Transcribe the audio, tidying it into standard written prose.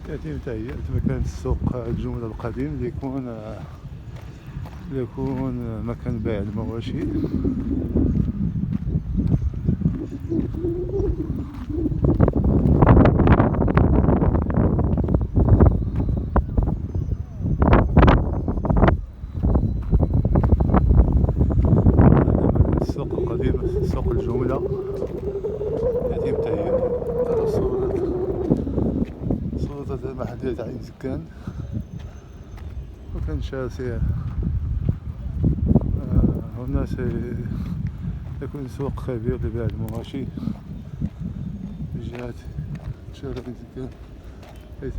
يتم تهيئة مكان السوق الجملة القديم ليكون مكان بيع المواشي. السوق القديم، سوق الجملة، يتم تهيئة. هذا صورة المحل تاع عين سكان، وكان شاسع. هنا سيكون سوق كبير لبيع المواشي في جهة شارع عين سكان، حيث